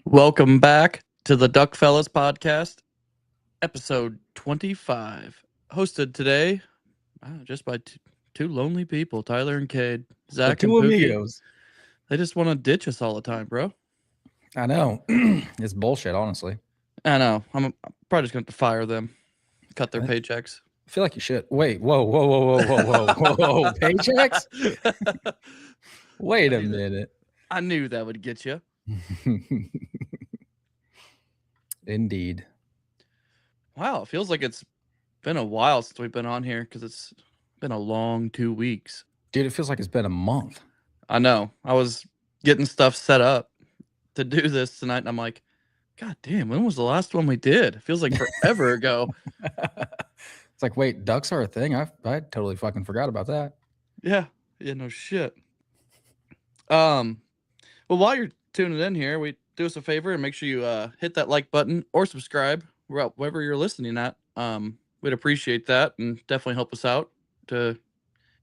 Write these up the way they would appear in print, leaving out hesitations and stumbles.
Welcome back to the Duck Fellas podcast, episode 25. Hosted today just by two lonely people, Tyler and Cade, Zach the two and Pookie. amigos. They just want to ditch us all the time, bro. I know. It's bullshit, honestly. I know. I'm probably just going to fire them, cut their paychecks. I feel like you should. Wait, whoa. Paychecks? Wait a minute. I knew that would get you. Indeed. Wow, it feels like it's been a while since we've been on here because it's been a long 2 weeks. Dude, it feels like it's been a month. I know. I was getting stuff set up to do this tonight, and I'm like, God damn, when was the last one we did? It feels like forever ago. It's like, wait, ducks are a thing? I totally fucking forgot about that. Yeah, no shit. Well, while you're tuning in here, we do us a favor and make sure you hit that like button or subscribe wherever you're listening at. We'd appreciate that and definitely help us out to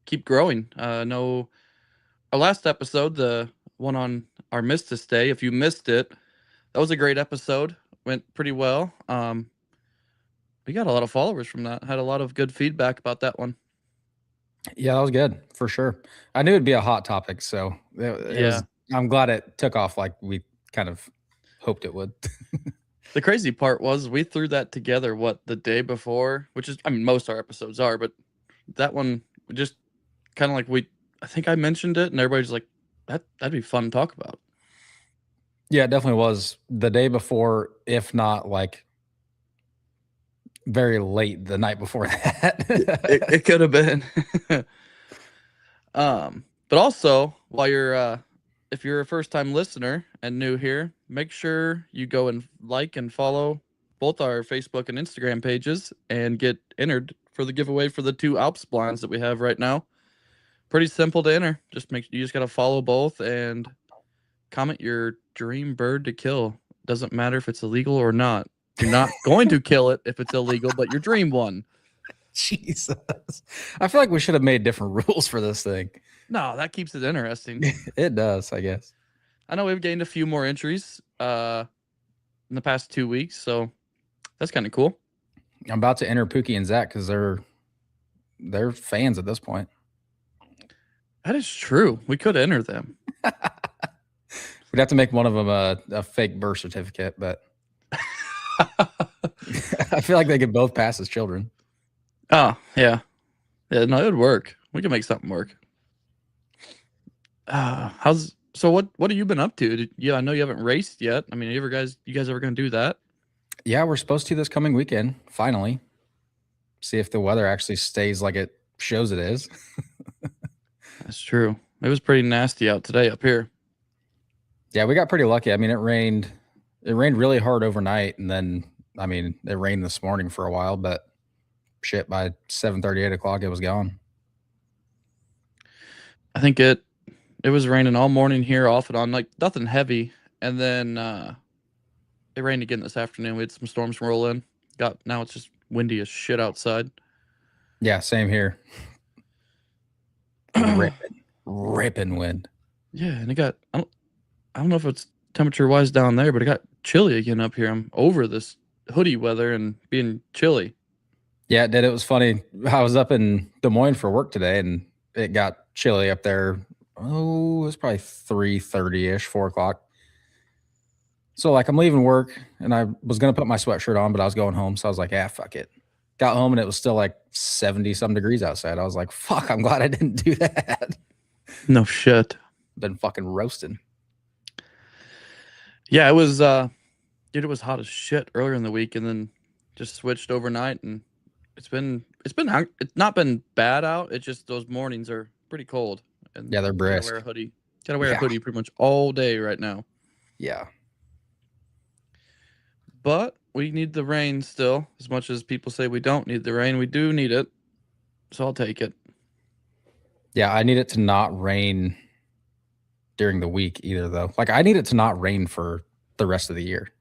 keep growing. No, our last episode, the one on our Mistus Day, if you missed it, that was a great episode. Went pretty well. We got a lot of followers from that. Had a lot of good feedback about that one. Yeah, that was good for sure. I knew it'd be a hot topic, so it was, I'm glad it took off like we kind of hoped it would. The crazy part was we threw that together the day before, which is, I mean, most of our episodes are, but that one just kind of like I think I mentioned it and everybody's like, that'd be fun to talk about. Yeah, it definitely was the day before, if not like very late the night before that. it could have been. But also, while you're if you're a first-time listener and new here, make sure you go and like and follow both our Facebook and Instagram pages and get entered for the giveaway for the 2 Alps blinds that we have right now. Pretty simple to enter. You just got to follow both and comment your dream bird to kill. Doesn't matter if it's illegal or not. You're not going to kill it if it's illegal, but your dream one. Jesus. I feel like we should have made different rules for this thing. No, that keeps it interesting. It does, I guess. I know we've gained a few more entries in the past 2 weeks, so that's kind of cool. I'm about to enter Pookie and Zach because they're fans at this point. That is true. We could enter them. We'd have to make one of them a fake birth certificate, but I feel like they could both pass as children. Oh, yeah. Yeah, no, it would work. We can make something work. What have you been up to? I know you haven't raced yet. I mean, you guys ever gonna do that? Yeah, we're supposed to this coming weekend, finally. See if the weather actually stays like it shows it is. That's true. It was pretty nasty out today up here. Yeah, we got pretty lucky. I mean, it rained really hard overnight, and then it rained this morning for a while, but shit, by 7:30, 8 o'clock, it was gone. I think it was raining all morning here off and on, like nothing heavy. And then it rained again this afternoon. We had some storms roll in. Now it's just windy as shit outside. Yeah, same here. ripping wind. Yeah, and it got I don't know if it's temperature wise down there, but it got chilly again up here. I'm over this hoodie weather and being chilly. Yeah, it did. It was funny. I was up in Des Moines for work today, and it got chilly up there. Oh, it was probably 3:30-ish, 4 o'clock. So, like, I'm leaving work, and I was going to put my sweatshirt on, but I was going home. So I was like, fuck it. Got home, and it was still like 70-some degrees outside. I was like, fuck, I'm glad I didn't do that. No shit. Been fucking roasting. Yeah, it was dude, it was hot as shit earlier in the week, and then just switched overnight, and it's not been bad out. It's just those mornings are pretty cold. And yeah, they're brisk. Gotta wear a hoodie. Gotta wear a hoodie pretty much all day right now. Yeah. But we need the rain still. As much as people say we don't need the rain, we do need it. So I'll take it. Yeah, I need it to not rain during the week either, though. Like, I need it to not rain for the rest of the year.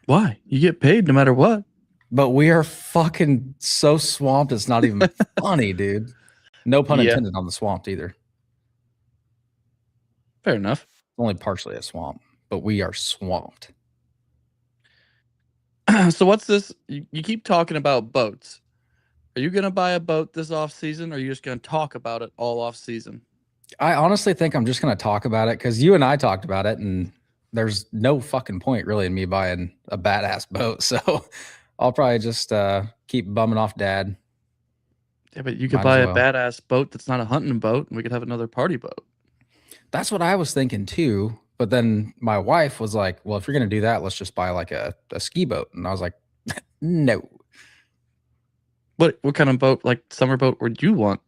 Why? You get paid no matter what. But we are fucking so swamped, it's not even funny, dude. No pun intended on the swamped either. Fair enough. Only partially a swamp, but we are swamped. So what's this? You keep talking about boats. Are you going to buy a boat this off season, or are you just going to talk about it all off season? I honestly think I'm just going to talk about it because you and I talked about it, and there's no fucking point really in me buying a badass boat. So I'll probably just keep bumming off Dad. Yeah, but you could buy a badass boat that's not a hunting boat, and we could have another party boat. That's what I was thinking too. But then my wife was like, well, if you're going to do that, let's just buy like a ski boat. And I was like, no. What kind of boat, like summer boat, would you want?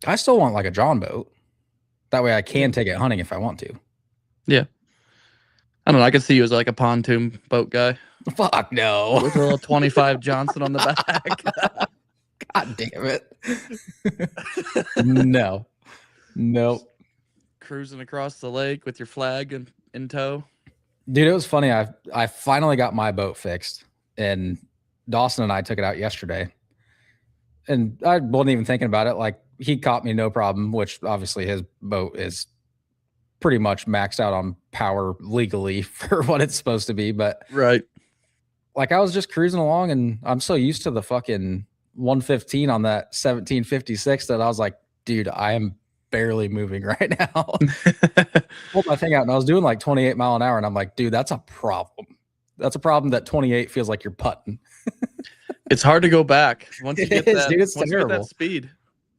I still want like a John boat. That way I can take it hunting if I want to. Yeah. I don't know. I could see you as like a pontoon boat guy. Fuck no. With a little 25 Johnson on the back. God damn it. No. Nope. Cruising across the lake with your flag in tow. Dude, it was funny. I finally got my boat fixed, and Dawson and I took it out yesterday. And I wasn't even thinking about it. Like, he caught me no problem, which obviously his boat is pretty much maxed out on power legally for what it's supposed to be. But right. Like, I was just cruising along, and I'm so used to the fucking 115 on that 1756 that I was like, dude, I am barely moving right now. Pulled my thing out, and I was doing like 28 mile an hour, and I'm like, dude, that's a problem. That's a problem that 28 feels like you're putting. It's hard to go back once you get that. Dude, it's once terrible. You get that speed.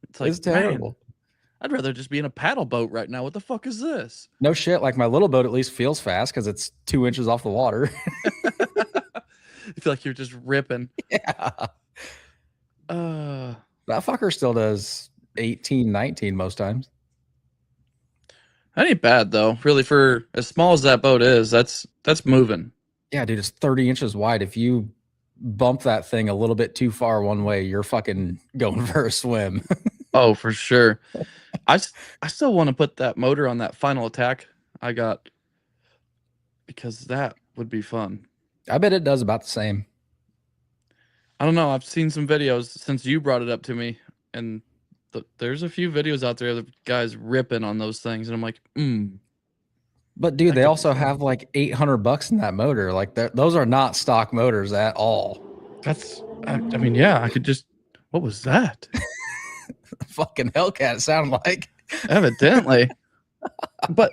It's like, it's terrible. Man, I'd rather just be in a paddle boat right now. What the fuck is this? No shit. Like, my little boat at least feels fast because it's 2 inches off the water. You feel like you're just ripping. Yeah. That fucker still does 18, 19 most times. That ain't bad though. Really, for as small as that boat is, that's moving. Yeah, dude, it's 30 inches wide. If you bump that thing a little bit too far one way, you're fucking going for a swim. Oh, for sure. I still want to put that motor on that Final Attack I got, because that would be fun. I bet it does about the same. I don't know. I've seen some videos since you brought it up to me, and there's a few videos out there of guys ripping on those things, and I'm like, But dude, that they could be also fun. have like $800 in that motor. Like those are not stock motors at all. I mean, yeah, I could just. What was that? Fucking Hellcat sound like. Evidently, but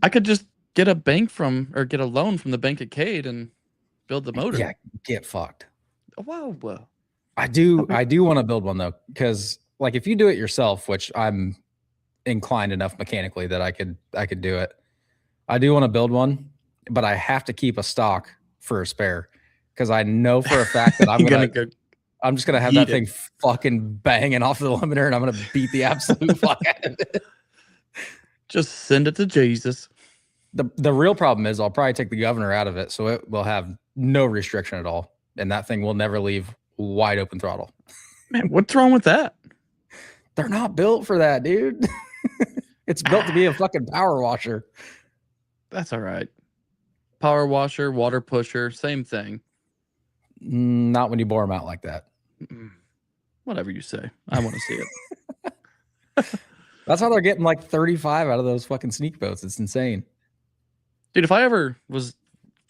I could just get get a loan from the Bank of Cade and build the motor. Yeah, get fucked. Wow. I do want to build one though, because like if you do it yourself, which I'm inclined enough mechanically that I could do it. I do want to build one, but I have to keep a stock for a spare because I know for a fact that I'm just gonna have that thing fucking banging off the limiter, and I'm gonna beat the absolute fuck out of it. Just send it to Jesus. The real problem is I'll probably take the governor out of it, so it will have no restriction at all, and that thing will never leave wide open throttle. Man, what's wrong with that? They're not built for that, dude. It's built to be a fucking power washer. That's all right. Power washer, water pusher, same thing. Not when you bore them out like that. Whatever you say. I want to see it. That's how they're getting like 35 out of those fucking sneak boats. It's insane. Dude, if I ever was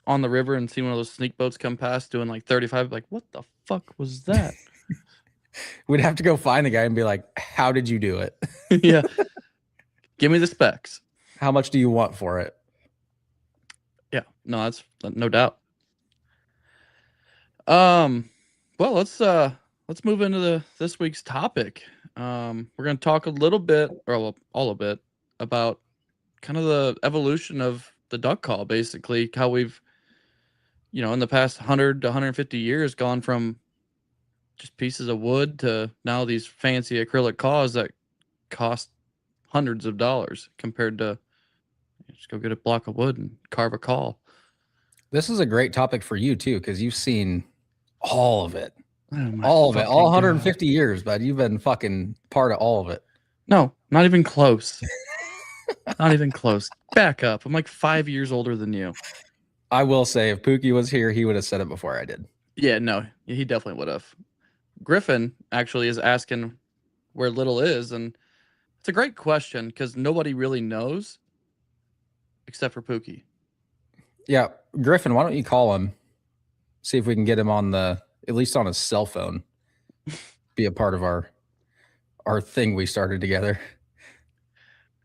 on the river and seen one of those sneak boats come past doing like 35, like, what the fuck was that? We'd have to go find the guy and be like, how did you do it? Yeah. Give me the specs. How much do you want for it? Yeah, no, that's no doubt. Well, let's move into this week's topic. We're gonna talk a little bit, or all a bit, about kind of the evolution of the duck call, basically how we've, in the past 100 to 150 years gone from just pieces of wood to now these fancy acrylic calls that cost hundreds of dollars compared to just go get a block of wood and carve a call. This is a great topic for you too, because you've seen all of it. Oh all of it. All 150 years, bud. You've been fucking part of all of it. No, not even close. Not even close. Back up. I'm like 5 years older than you. I will say, if Pookie was here, he would have said it before I did. Yeah, no, he definitely would have. Griffin actually is asking where Little is, and it's a great question because nobody really knows except for Pookie. Yeah, Griffin, why don't you call him? See if we can get him on at least on his cell phone. Be a part of our thing we started together.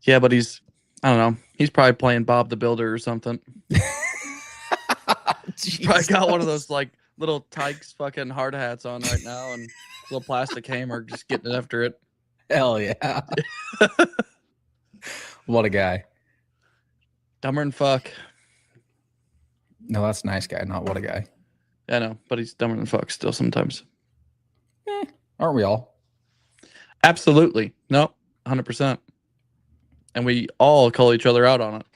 Yeah, but I don't know. He's probably playing Bob the Builder or something. He's probably got one of those like little Tykes fucking hard hats on right now and a little plastic hammer just getting after it. Hell yeah. What a guy. Dumber than fuck. No, that's a nice guy, not what a guy. I know, but he's dumber than fuck still sometimes. Aren't we all? Absolutely. No, 100%. And we all call each other out on it.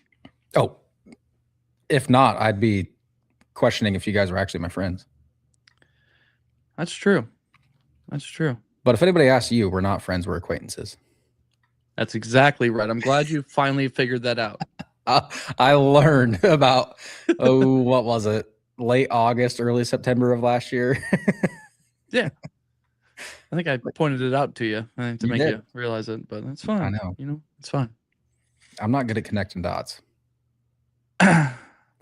Oh, if not, I'd be questioning if you guys were actually my friends. That's true. That's true. But if anybody asks you, we're not friends, we're acquaintances. That's exactly right. I'm glad you finally figured that out. I learned about, what was it? Late August, early September of last year. Yeah. I think I pointed it out to you to make you realize it, but that's fine. I know. It's fine. I'm not good at connecting dots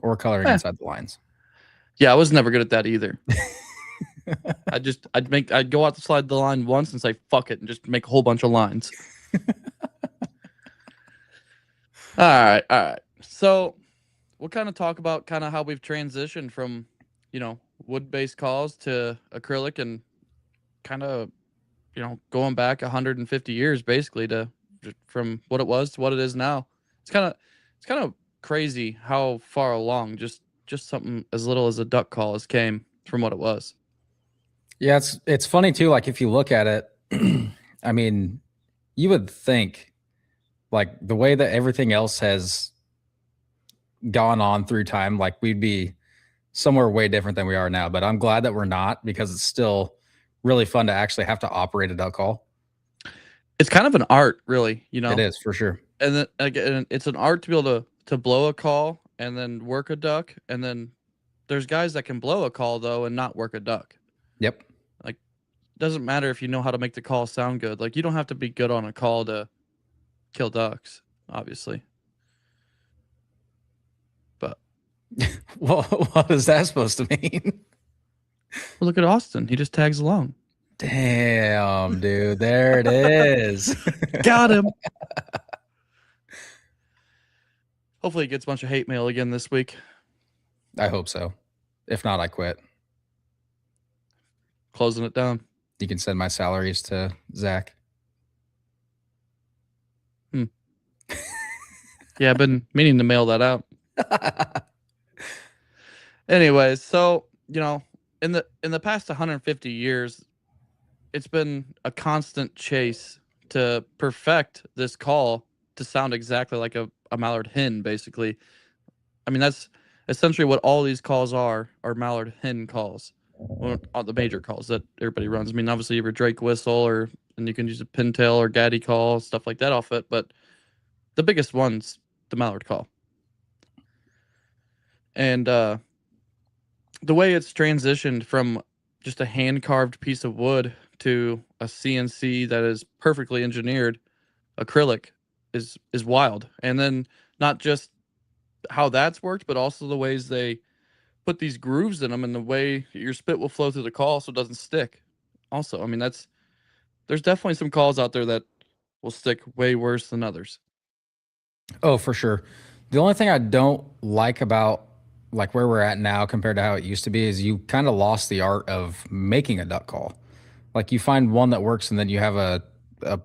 or coloring inside the lines. Yeah, I was never good at that either. I'd go out to slide the line once and say fuck it and just make a whole bunch of lines. All right. So we'll kind of talk about kind of how we've transitioned from, wood-based calls to acrylic and kind of, going back 150 years basically from what it was to what it is now. It's kind of crazy how far along just something as little as a duck call has came from what it was. Yeah, it's funny too. Like if you look at it, I mean, you would think like the way that everything else has gone on through time, like we'd be somewhere way different than we are now. But I'm glad that we're not, because it's still really fun to actually have to operate a duck call. It's kind of an art, really. It is for sure. And then again, it's an art to be able to blow a call and then work a duck. And then there's guys that can blow a call though and not work a duck. Yep. Like doesn't matter if you know how to make the call sound good. Like, you don't have to be good on a call to kill ducks, obviously. But Well, what is that supposed to mean? well, look at Austin. He just tags along. Damn, dude. There it is. Got him. Hopefully, he gets a bunch of hate mail again this week. I hope so. If not, I quit. Closing it down. You can send my salaries to Zach. Yeah, I've been meaning to mail that out. Anyways, so in the past 150 years, it's been a constant chase to perfect this call to sound exactly like a mallard hen, basically. I mean, that's essentially what all these calls are mallard hen calls. Well, all the major calls that everybody runs. I mean, obviously you have your Drake whistle, and you can use a pintail or gaddy call, stuff like that off it, but the biggest one's the mallard call. And the way it's transitioned from just a hand-carved piece of wood to a CNC that is perfectly engineered acrylic is wild. And then not just how that's worked, but also the ways they put these grooves in them and the way your spit will flow through the call so it doesn't stick. Also, I mean, there's definitely some calls out there that will stick way worse than others. Oh, for sure. The only thing I don't like about like where we're at now compared to how it used to be is you kind of lost the art of making a duck call. Like you find one that works and then you have a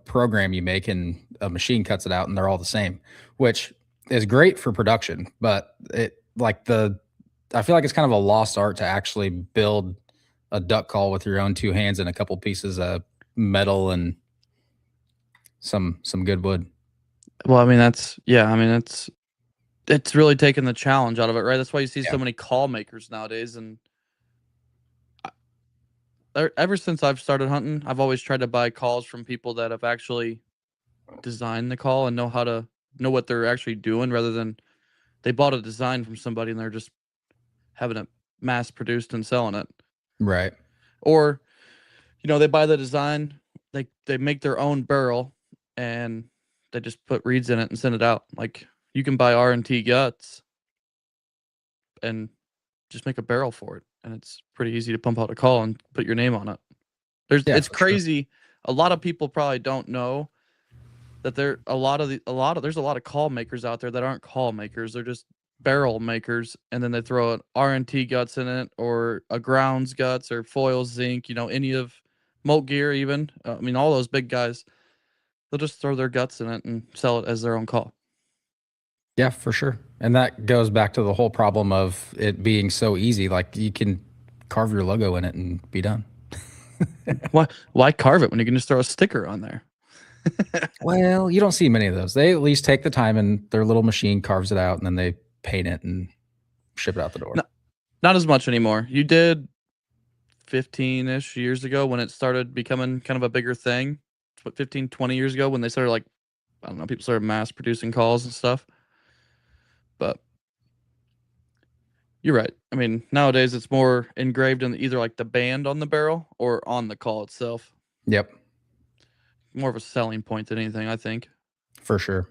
program you make and a machine cuts it out and they're all the same, which is great for production, but I feel like it's kind of a lost art to actually build a duck call with your own two hands and a couple pieces of metal and some good wood. Well, I mean, it's really taken the challenge out of it, right? That's why you see so many call makers nowadays. And ever since I've started hunting, I've always tried to buy calls from people that have actually designed the call and know what they're actually doing, rather than they bought a design from somebody and they're just having it mass produced and selling it. Right. Or, they buy the design, they make their own barrel and they just put reeds in it and send it out. Like, you can buy R&T guts and just make a barrel for it, and it's pretty easy to pump out a call and put your name on it. It's crazy. Sure. A lot of people probably don't know that there's a lot of call makers out there that aren't call makers. They're just barrel makers, and then they throw an R&T guts in it, or a grounds guts, or foil zinc, any of Molt Gear even. I mean, all those big guys, they'll just throw their guts in it and sell it as their own call. Yeah, for sure. And that goes back to the whole problem of it being so easy. Like, you can carve your logo in it and be done. Why carve it when you can just throw a sticker on there? Well, you don't see many of those. They at least take the time and their little machine carves it out and then they paint it and ship it out the door. Not as much anymore. You did 15-ish years ago when it started becoming kind of a bigger thing. 15, 20 years ago when they started, like, I don't know, people started mass producing calls and stuff. But you're right. I mean, nowadays it's more engraved in either like the band on the barrel or on the call itself. Yep. More of a selling point than anything, I think. For sure.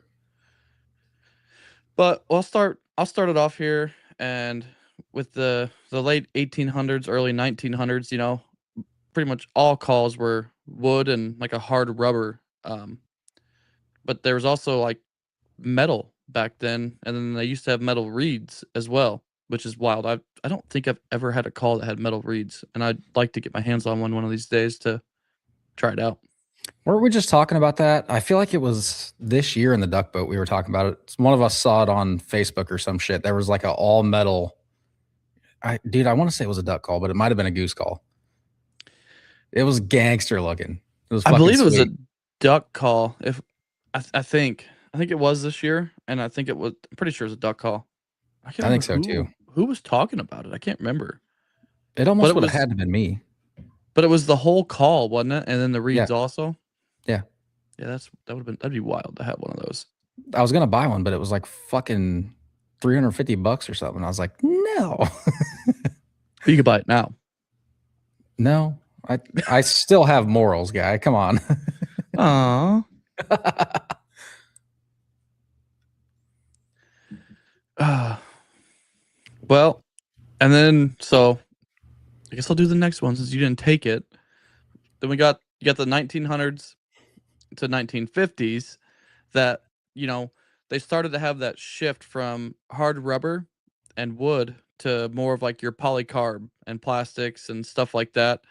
But I'll start it off here, and with the late 1800s, early 1900s, pretty much all calls were wood and like a hard rubber. But there was also like metal back then, and then they used to have metal reeds as well, which is wild. I don't think I've ever had a call that had metal reeds, and I'd like to get my hands on one of these days to try it out. Weren't we just talking about that? I feel like it was this year in the duck boat we were talking about it. One of us saw it on Facebook or some shit. There was like a all metal. I want to say it was a duck call, but it might have been a goose call. It was gangster looking. It was. I believe it was a duck call. If I think it was this year, and I think it was. I'm pretty sure it was a duck call. I think so too. Who was talking about it? I can't remember. It almost would have had to been me. But it was the whole call, wasn't it? And then the reeds also. Yeah. Yeah, that'd be wild to have one of those. I was gonna buy one, but it was like fucking $350 or something. I was like, no. You could buy it now. No, I still have morals, guy. Come on. Aww. Well, and then so I guess I'll do the next one since you didn't take it. Then you got the 1900s to 1950s that, they started to have that shift from hard rubber and wood to more of like your polycarb and plastics and stuff like that.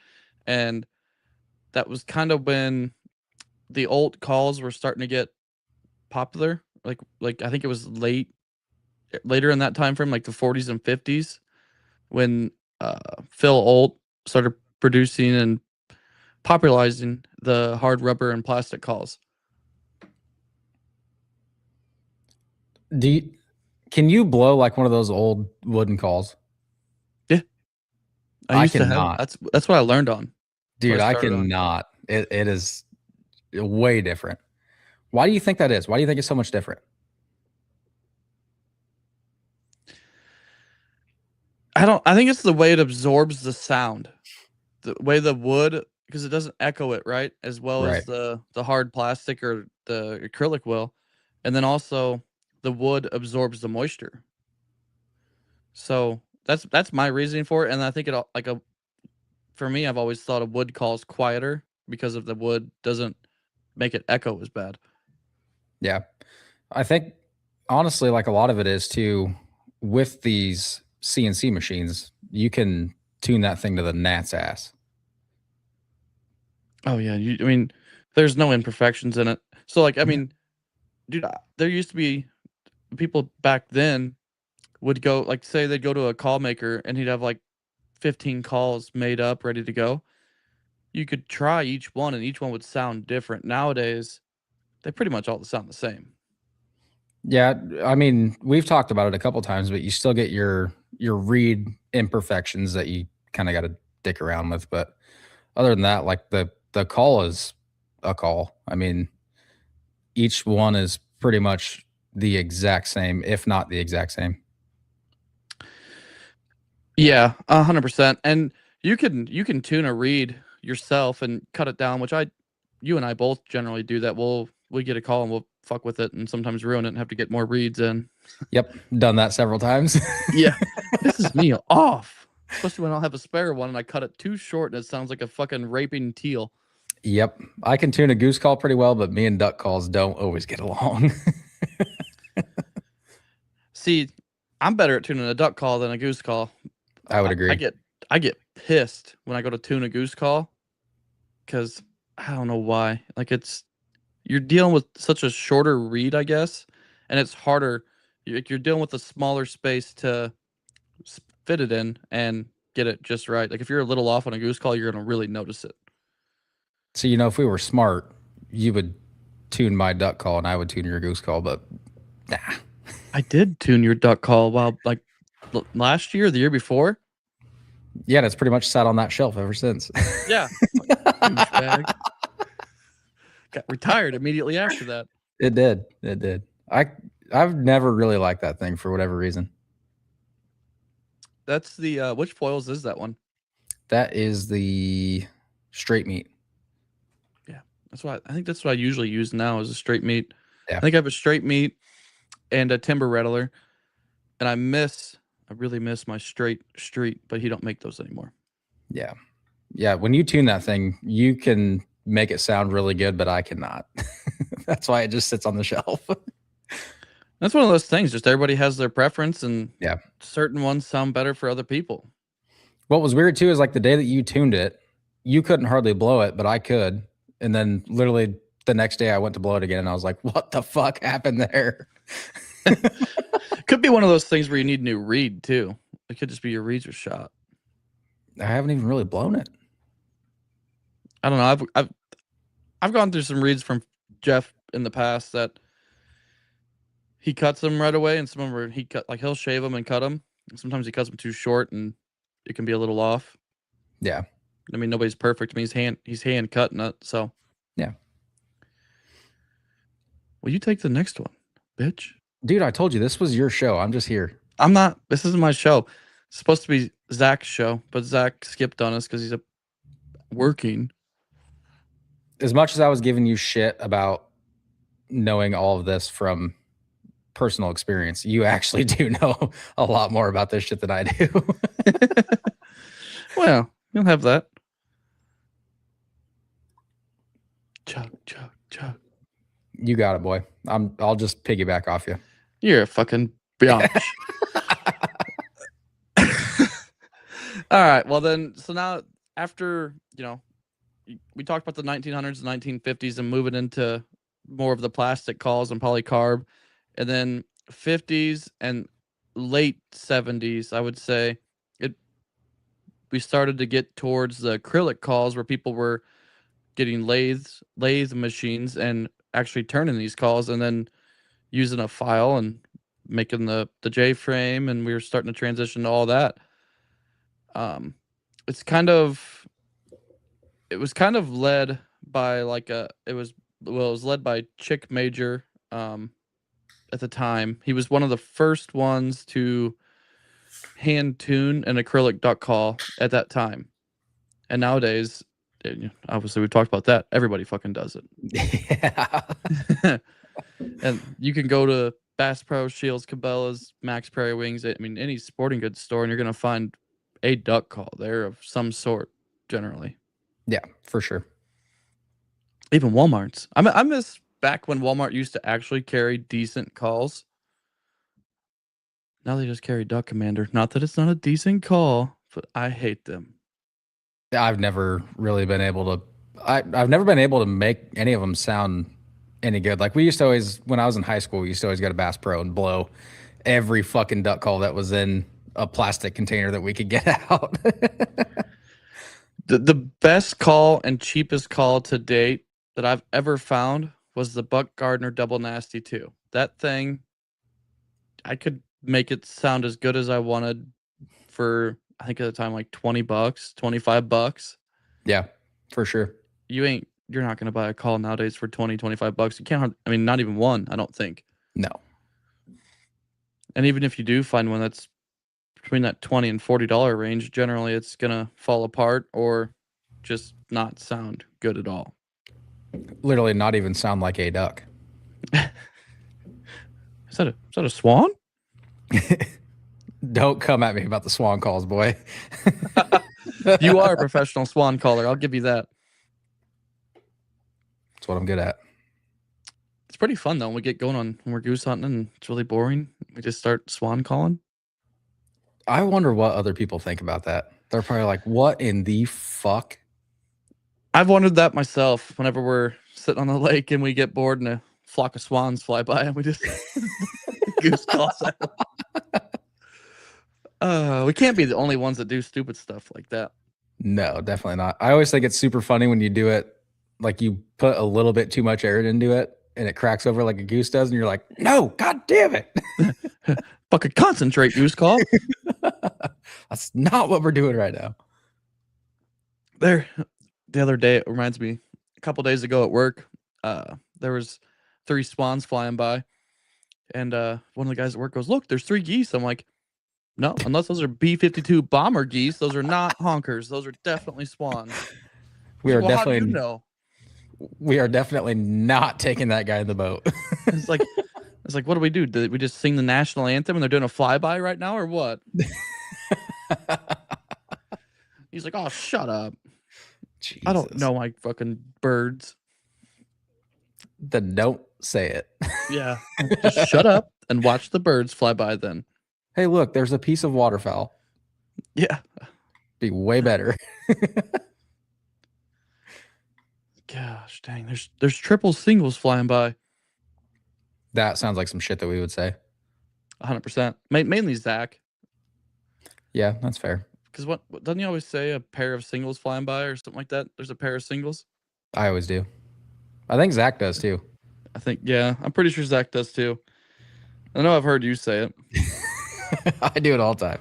And that was kind of when the old calls were starting to get popular. Like I think it was later in that time frame, like the 40s and 50s, when Phil Olt started producing and popularizing the hard rubber and plastic calls. Can you blow like one of those old wooden calls? Yeah, I I used to have. cannot. That's what I learned on. That's what I Dude, I started on. cannot. It is way different. Why do you think that is? Why do you think it's so much different? I think it's the way it absorbs the sound. The way the wood, because it doesn't echo it, right? As well Right. as the hard plastic or the acrylic will. And then also the wood absorbs the moisture. So that's my reasoning for it. And I think for me, I've always thought a wood call is quieter because of the wood doesn't make it echo as bad. Yeah. I think honestly, like a lot of it is too, with these CNC machines, you can tune that thing to the gnat's ass. Oh yeah, I mean, there's no imperfections in it. So like, I mean, dude, there used to be people back then would go, like, say they'd go to a call maker and he'd have like 15 calls made up, ready to go. You could try each one and each one would sound different. Nowadays, they pretty much all sound the same. Yeah, I mean, we've talked about it a couple times, but you still get your read imperfections that you kind of got to dick around with. But other than that, like the call is a call. I mean, each one is pretty much the exact same, if not the exact same. Yeah, 100%. And you can tune a read yourself and cut it down, which you and I both generally do that. We get a call and we'll fuck with it and sometimes ruin it and have to get more reads in. Yep, done that several times. Yeah, pisses me off, especially when I don't have a spare one and I cut it too short and it sounds like a fucking raping teal. Yep, I can tune a goose call pretty well, but me and duck calls don't always get along. See, I'm better at tuning a duck call than a goose call. I would agree. I get pissed when I go to tune a goose call because I don't know why. Like you're dealing with such a shorter read, I guess, and it's harder. You're dealing with a smaller space to fit it in and get it just right. Like if you're a little off on a goose call, you're gonna really notice it. So, if we were smart, you would tune my duck call and I would tune your goose call, but nah. I did tune your duck call like last year, the year before. Yeah, that's pretty much sat on that shelf ever since. Yeah. Douchebag. Got retired immediately after that. It did. It did. I've never really liked that thing for whatever reason. That's the which foils is that one? That is the straight meat. Yeah. I think that's what I usually use now is a straight meat. Yeah. I think I have a straight meat and a timber rattler. And I really miss my straight street, but he don't make those anymore. Yeah. Yeah. When you tune that thing, you can make it sound really good, but I cannot. That's why it just sits on the shelf. That's one of those things. Just everybody has their preference, and Yeah. certain ones sound better for other people. What was weird too is like the day that you tuned it, you couldn't hardly blow it, but I could. And then literally the next day I went to blow it again and I was like, what the fuck happened there? Could be one of those things where you need a new reed too. It could just be your reeds are shot. I haven't even really blown it. I don't know. I've gone through some reeds from Jeff in the past that he cuts them right away, and some of them he'll shave them and cut them. And sometimes he cuts them too short, and it can be a little off. Yeah. I mean, nobody's perfect. I mean, he's hand cutting it, so yeah. Will you take the next one, bitch? Dude, I told you this was your show. I'm just here. I'm not. This isn't my show. It's supposed to be Zach's show, but Zach skipped on us because he's a working. As much as I was giving you shit about knowing all of this from personal experience, you actually do know a lot more about this shit than I do. Well, you'll have that. Chug, chug, chug. You got it, boy. I'll just piggyback off you. You're a fucking biatch. All right. Well, then, so now after, we talked about the 1900s and 1950s and moving into more of the plastic calls and polycarb, and then 50s and late 70s, I would say we started to get towards the acrylic calls where people were getting lathe machines and actually turning these calls and then using a file and making the J frame, and we were starting to transition to all that. It's kind of it was kind of led by it was led by Chick Major at the time. He was one of the first ones to hand tune an acrylic duck call at that time. And nowadays, obviously we've talked about that. Everybody fucking does it. Yeah. And you can go to Bass Pro, Shields, Cabela's, Max Prairie Wings. I mean, any sporting goods store, and you're gonna find a duck call there of some sort. Generally, Yeah, for sure. even Walmart's. I miss back when Walmart used to actually carry decent calls. Now they just carry Duck Commander. Not that it's not a decent call, but I hate them. I've never really been able to. I've never been able to make any of them sound any good. Like we used to always, when I was in high school, we used to always go to Bass Pro and blow every fucking duck call that was in a plastic container that we could get out. The best call and cheapest call to date that I've ever found was the Buck Gardner Double Nasty 2. That thing, I could make it sound as good as I wanted for, I think at the time, like $20, $25. Yeah, for sure. You're not going to buy a call nowadays for $20, $25. You can't, I mean, not even one, I don't think. No. And even if you do find one that's between that $20 and $40 range, generally it's going to fall apart or just not sound good at all. Literally not even sound like a duck. Is that a swan? Don't come at me about the swan calls, boy. You are a professional swan caller. I'll give you that. That's what I'm good at. It's pretty fun though. When we get going when we're goose hunting and it's really boring, we just start swan calling. I wonder what other people think about that. They're probably like, what in the fuck? I've wondered that myself whenever we're sitting on the lake and we get bored and a flock of swans fly by and we just goose calls out. We can't be the only ones that do stupid stuff like that. No, definitely not. I always think it's super funny when you do it, like you put a little bit too much air into it and it cracks over like a goose does, and you're like, no, god damn it. Fucking concentrate, goose call. That's not what we're doing right now. The other day, it reminds me, a couple days ago at work, there was 3 swans flying by, and one of the guys at work goes, look, there's 3 geese. I'm like, no, unless those are B-52 bomber geese, those are not honkers. Those are definitely swans. We are How do you definitely know? We are definitely not taking that guy in the boat. It's like, what do we do? Did we just sing the national anthem and they're doing a flyby right now, or what? He's like, oh, shut up. Jesus. I don't know my fucking birds. Then don't say it. Yeah. Just shut up and watch the birds fly by then. Hey, look, there's a piece of waterfowl. Yeah. Be way better. Gosh, dang. There's triple singles flying by. That sounds like some shit that we would say. 100%. Mainly Zach. Yeah, that's fair. Because what doesn't he always say, a pair of singles flying by or something like that? There's a pair of singles. I always do. I think Zach does too. I think, yeah. I'm pretty sure Zach does too. I know I've heard you say it. I do it all the time.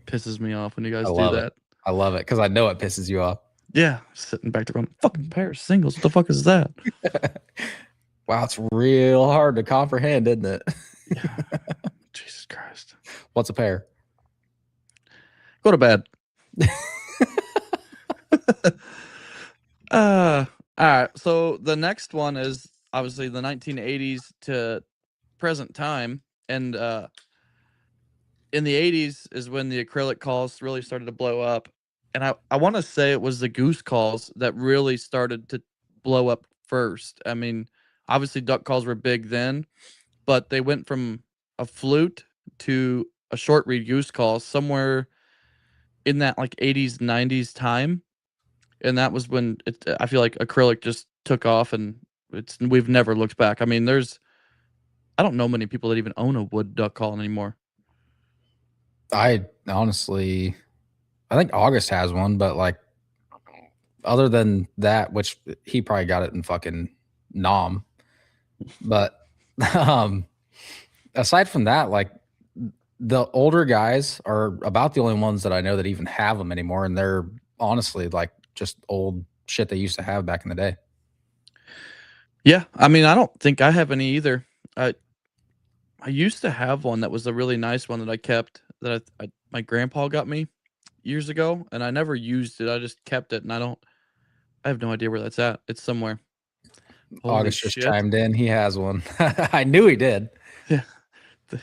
Pisses me off when you guys do that. It. I love it because I know it pisses you off. Yeah. Sitting back there going, fucking pair of singles. What the fuck is that? Wow, it's real hard to comprehend, isn't it? Yeah. Jesus Christ. What's a pair? Go to bed. All right. So the next one is obviously the 1980s to present time, and in the 80s is when the acrylic calls really started to blow up. And I want to say it was the goose calls that really started to blow up first. I mean, obviously duck calls were big then, but they went from a flute to a short reed goose call somewhere in that like 80s 90s time, and that was when I feel like acrylic just took off, and we've never looked back. I mean, I don't know many people that even own a wood duck call anymore. I honestly, I think August has one, but like other than that, which he probably got it in fucking Nom, but um, aside from that, like the older guys are about the only ones that I know that even have them anymore, and they're honestly like just old shit they used to have back in the day. Yeah, I mean, I don't think I have any either. I I used to have one that was a really nice one that I kept that my grandpa got me years ago, and I never used it. I just kept it, and I have no idea where that's at. It's somewhere. Holy August just shit. chimed in. He has one. I knew he did. Yeah.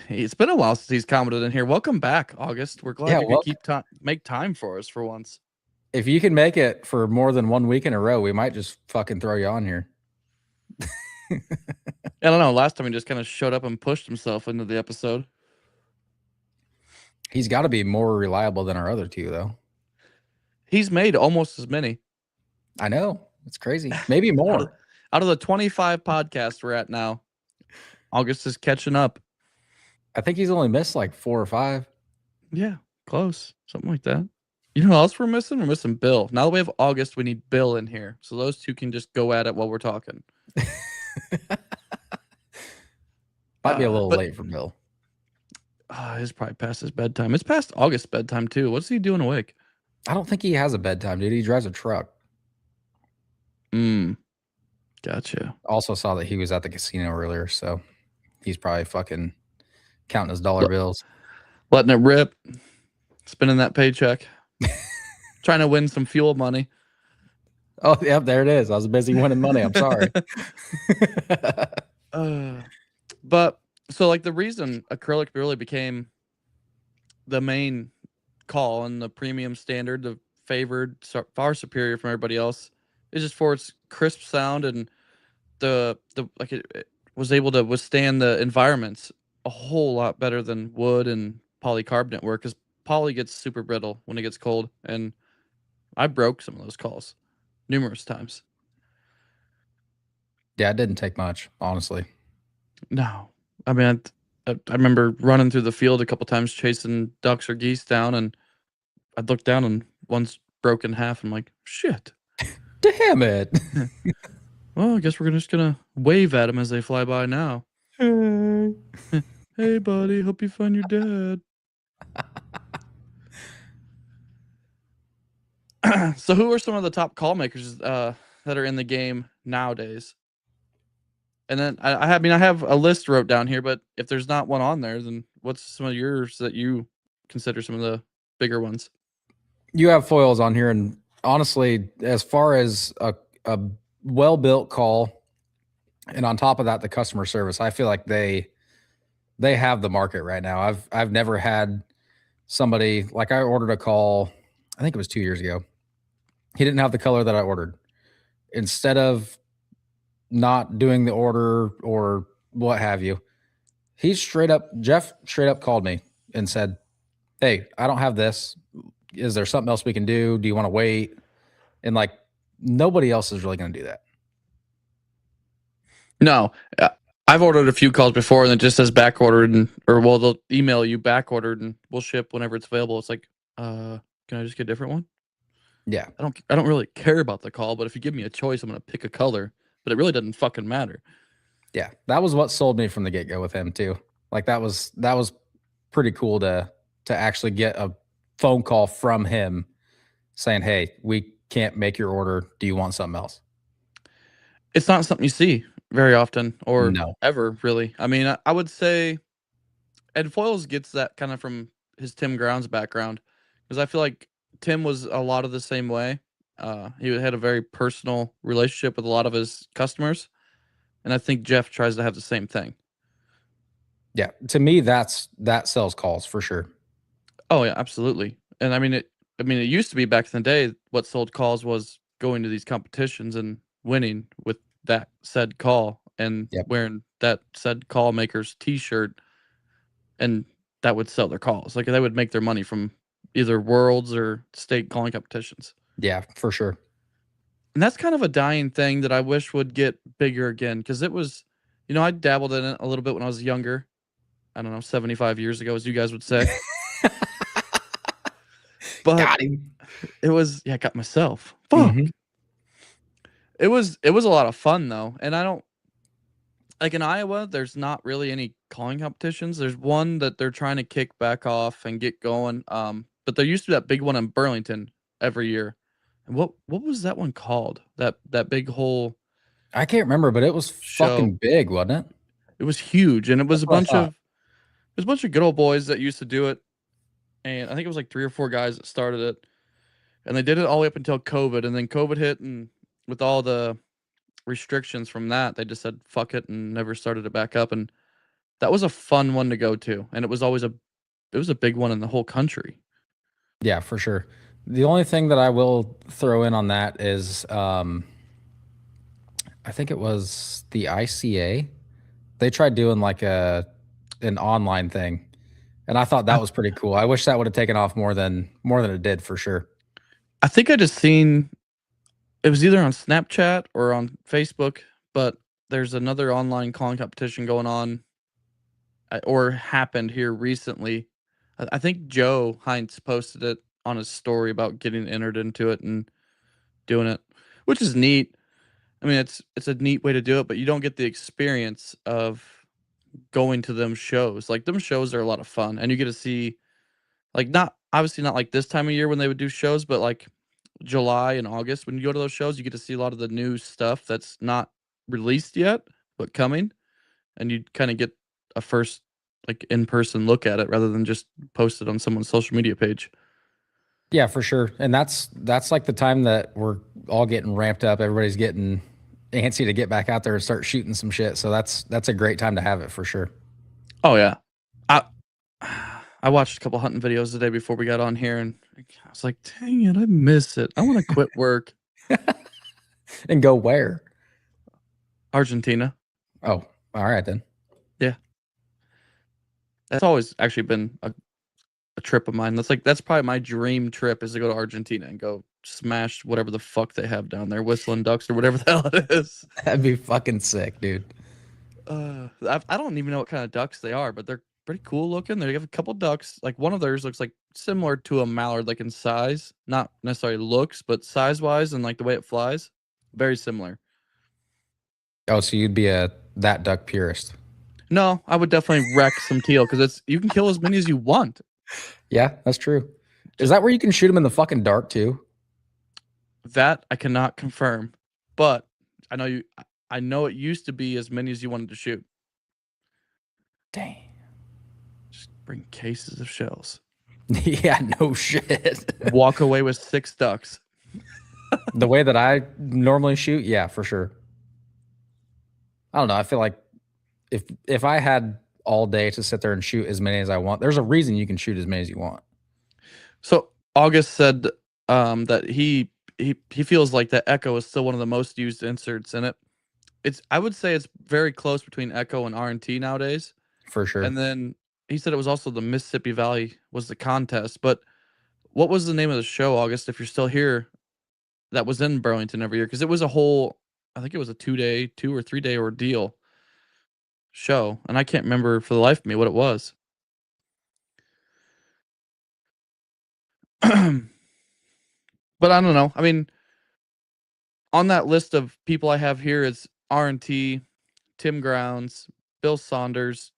It's been a while since he's commented in here. Welcome back, August. We're glad Yeah, you could well, keep time make time for us for once. if you can make it for more than 1 week in a row, we might just fucking throw you on here. I don't know. Last time he just kind of showed up and pushed himself into the episode. He's got to be more reliable than our other two, though. He's made almost as many. I know. It's crazy. Maybe Out more. of, out of the 25 podcasts we're at now, August is catching up. I think he's only missed like 4 or 5. Yeah, close. Something like that. You know who else we're missing? We're missing Bill. Now that we have August, we need Bill in here. So those two can just go at it while we're talking. Might be a little But late for Bill. He's probably past his bedtime. It's past August bedtime too. What's he doing awake? I don't think he has a bedtime, dude. He drives a truck. Gotcha. Also saw that he was at the casino earlier, so he's probably fucking counting his dollar bills. Letting it rip, spending that paycheck, trying to win some fuel money. Oh, yep, there it is. I was busy winning money. I'm sorry. But so like the reason acrylic really became the main call and the premium standard, the favored, far superior from everybody else, is just for its crisp sound and the like it was able to withstand the environments a whole lot better than wood and polycarbonate work, because poly gets super brittle when it gets cold, and I broke some of those calls numerous times. Yeah, it didn't take much, honestly. No, I mean, I remember running through the field a couple times chasing ducks or geese down, and I'd look down and one's broken in half. I'm like, shit. Damn it. Well, I guess we're just gonna wave at them as they fly by now. Hey, buddy, hope you find your dad. So, who are some of the top call makers that are in the game nowadays? And then I have a list wrote down here, but if there's not one on there, then what's some of yours that you consider some of the bigger ones? You have foils on here, and honestly, as far as a well-built call, and on top of that, the customer service, I feel like they have the market right now. I've never had somebody like I ordered a call, I think it was 2 years ago. He didn't have the color that I ordered. Instead of not doing the order or what have you, Jeff straight up called me and said, "Hey, I don't have this. Is there something else we can do? Do you want to wait?" And like nobody else is really going to do that. No, I've ordered a few calls before, and it just says back ordered, or they'll email you back ordered, and we'll ship whenever it's available. It's like, can I just get a different one? Yeah. I don't really care about the call, but if you give me a choice, I'm gonna pick a color. But it really doesn't fucking matter. Yeah. That was what sold me from the get go with him too. Like that was pretty cool to actually get a phone call from him saying, "Hey, we can't make your order. Do you want something else?" It's not something you see very often or No. ever, really. I mean, I would say Ed Foils gets that kind of from his Tim Grounds background, because I feel like Tim was a lot of the same way. He had a very personal relationship with a lot of his customers, and I think Jeff tries to have the same thing. Yeah, to me, that sells calls for sure. Oh yeah, absolutely. And I mean it used to be back in the day what sold calls was going to these competitions and winning with that said call and Yep. wearing that said call maker's t-shirt, and that would sell their calls. Like they would make their money from either worlds or state calling competitions. Yeah, for sure. And that's kind of a dying thing that I wish would get bigger again, because it was, I dabbled in it a little bit when I was younger. I don't know, 75 years ago, as you guys would say. But Got him. it was, yeah, I got myself. Fuck. Hmm. It was a lot of fun though. And I don't like in Iowa, there's not really any calling competitions. There's one that they're trying to kick back off and get going. But there used to be that big one in Burlington every year. And what was that one called? That big whole I can't remember, but it was show. fucking big, wasn't it? It was huge, and That's what I thought. it was a bunch of good old boys that used to do it. And I think it was like 3 or 4 guys that started it. And they did it all the way up until COVID, and then COVID hit, and with all the restrictions from that, they just said fuck it and never started it back up. And that was a fun one to go to, and it was a big one in the whole country. Yeah, for sure. The only thing that I will throw in on that is, I think it was the ICA. They tried doing like an online thing, and I thought that I, was pretty cool. I wish that would have taken off more than it did for sure. I think I just seen it was either on Snapchat or on Facebook, but there's another online calling competition going on, or happened here recently. I think Joe Heinz posted it on his story about getting entered into it and doing it, which is neat. I mean, it's a neat way to do it, but you don't get the experience of going to them shows. Like them shows are a lot of fun, and you get to see, like, not obviously not like this time of year when they would do shows, but like July and August when you go to those shows, you get to see a lot of the new stuff that's not released yet but coming, and you kind of get a first like in-person look at it rather than just posted on someone's social media page. Yeah, for sure. And that's like the time that we're all getting ramped up. Everybody's getting antsy to get back out there and start shooting some shit. So that's a great time to have it for sure. Oh yeah. I I watched a couple hunting videos the day before we got on here, and I was like, "Dang it, I miss it. I want to quit work." And go where? Argentina. Oh, all right then. Yeah. That's always actually been a trip of mine. That's probably my dream trip, is to go to Argentina and go smash whatever the fuck they have down there, whistling ducks or whatever the hell it is. That'd be fucking sick, dude. I don't even know what kind of ducks they are, but they're pretty cool looking. They have a couple ducks. Like one of theirs looks like similar to a mallard, like in size, not necessarily looks, but size wise and like the way it flies, very similar. Oh, so you'd be a that duck purist. No, I would definitely wreck some teal because you can kill as many as you want. Yeah, that's true. Is that where you can shoot them in the fucking dark too? That I cannot confirm, but I know you. I know it used to be as many as you wanted to shoot. Dang. Just bring cases of shells. Yeah, no shit. Walk away with 6 ducks. The way that I normally shoot, yeah, for sure. I don't know. I feel like if I had all day to sit there and shoot as many as I want, there's a reason you can shoot as many as you want. So August said that he feels like that Echo is still one of the most used inserts in it. I would say it's very close between Echo and R&T nowadays. For sure. And then he said it was also the Mississippi Valley was the contest. But what was the name of the show, August, if you're still here, that was in Burlington every year? Because it was a whole, I think it was a 2 or 3 day ordeal show, and I can't remember for the life of me what it was. But I don't know. I mean, on that list of people I have here is R&T, Tim Grounds, Bill Saunders,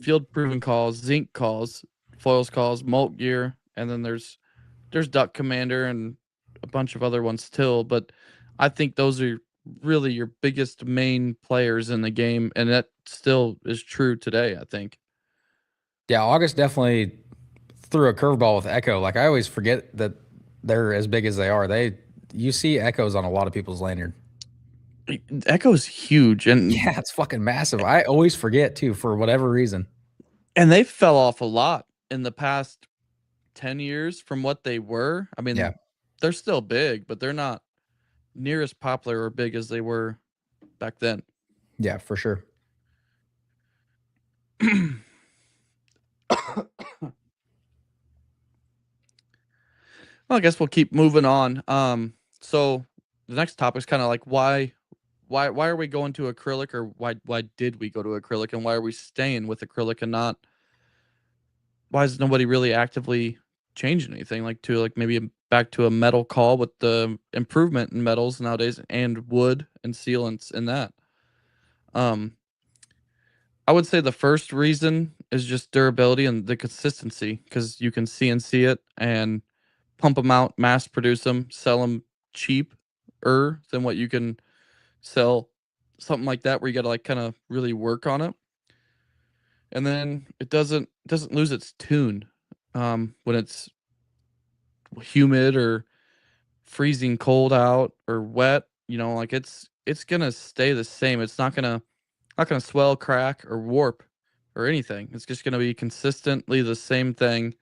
field proven calls, zinc calls, foils calls, molt gear, and then there's Duck Commander and a bunch of other ones still. But I think those are really your biggest main players in the game, and that still is true today, I think. Yeah, August definitely threw a curveball with Echo. Like I always forget that they're as big as they are. You see echoes on a lot of people's lanyard. Echo's huge, and Yeah, it's fucking massive. I always forget too, for whatever reason. they fell off a lot in the past 10 years from what they were. I mean, Yeah. they're still big, but they're not near as popular or big as they were back then. Yeah, for sure. Well, I guess we'll keep moving on. So the next topic is kind of like why are we going to acrylic, or why did we go to acrylic, and why are we staying with acrylic and not, why is nobody really actively changing anything, like to like maybe back to a metal call with the improvement in metals nowadays and wood and sealants in that. Um, I would say the first reason is just durability and the consistency, because you can CNC it and pump them out, mass produce them, sell them cheaper than what you can sell something like that where you got to like kind of really work on it. And then it doesn't lose its tune when it's humid or freezing cold out or wet. Like it's gonna stay the same. It's not gonna swell, crack, or warp or anything. It's just gonna be consistently the same thing,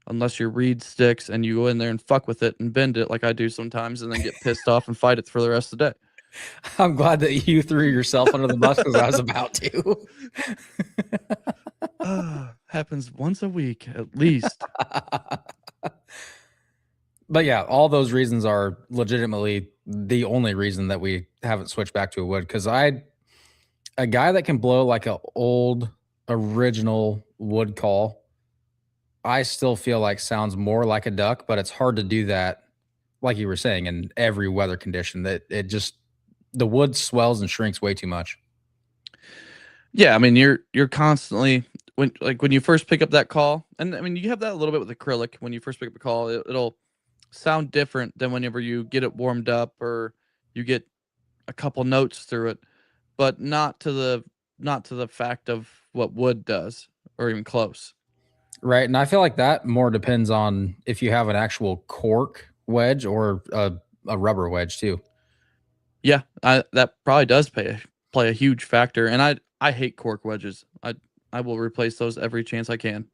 unless your reed sticks and you go in there and fuck with it and bend it like I do sometimes, and then get pissed off and fight it for the rest of the day. I'm glad that you threw yourself under the bus because I was about to. Happens once a week at least. But yeah, all those reasons are legitimately the only reason that we haven't switched back to a wood. Because a guy that can blow like an old original wood call, I still feel like sounds more like a duck, but it's hard to do that, like you were saying, in every weather condition. That it just the wood swells and shrinks way too much. Yeah, I mean you're constantly, when you first pick up that call, and I mean you have that a little bit with acrylic. When you first pick up a call, it'll sound different than whenever you get it warmed up or you get a couple notes through it, but not to the fact of what wood does, or even close. Right. And I feel like that more depends on if you have an actual cork wedge or a rubber wedge too. Yeah, that probably does play a huge factor, and I hate cork wedges. I will replace those every chance I can.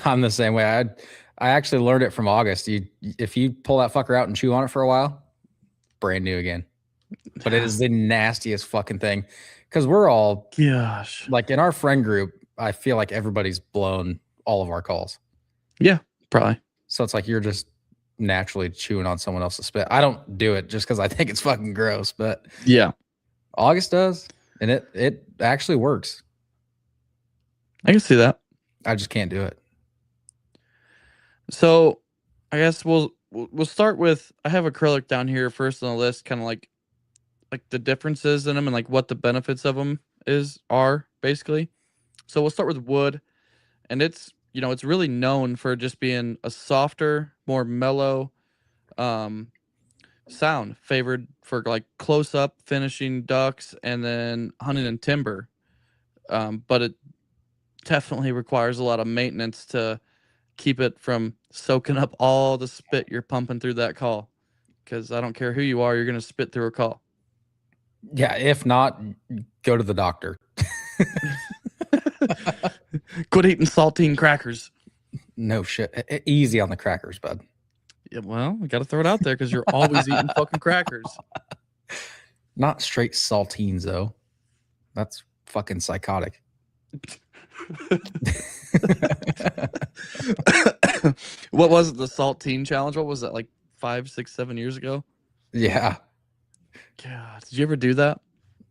I'm the same way. I actually learned it from August. If you pull that fucker out and chew on it for a while, brand new again. But it is the nastiest fucking thing. Because we're all Gosh. like in our friend group, I feel like everybody's blown all of our calls. Yeah, probably. So it's like you're just naturally chewing on someone else's spit. I don't do it just because I think it's fucking gross, but Yeah, August does, and it actually works. I can see that. I just can't do it. So, I guess we'll start with, I have acrylic down here first on the list, kind of like the differences in them and like what the benefits of them are basically. So we'll start with wood, and it's really known for just being a softer, more mellow um sound, favored for like close up finishing ducks and then hunting and timber. But it definitely requires a lot of maintenance to keep it from soaking up all the spit you're pumping through that call. Because I don't care who you are, you're gonna spit through a call. Yeah, if not, go to the doctor. Quit eating saltine crackers. No shit. Easy on the crackers, bud. Yeah, well, I gotta throw it out there because you're always eating fucking crackers. Not straight saltines though. That's fucking psychotic. What was it? The saltine challenge? What was that? Like 5, 6, 7 years ago? Yeah. God, did you ever do that?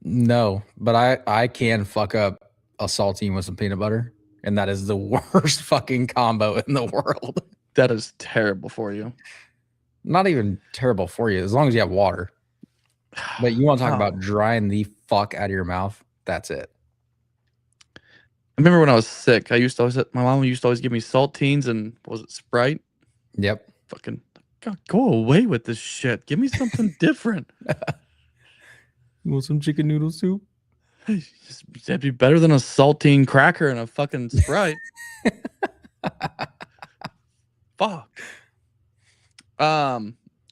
No, but I can fuck up a saltine with some peanut butter, and that is the worst fucking combo in the world. That is terrible for you. Not even terrible for you as long as you have water. But you want to talk about drying the fuck out of your mouth? That's it. I remember when I was sick, my mom used to always give me saltines and, was it Sprite? Yep. Fucking, God, go away with this shit. Give me something different. You want some chicken noodle soup? That'd be better than a saltine cracker and a fucking Sprite. Fuck.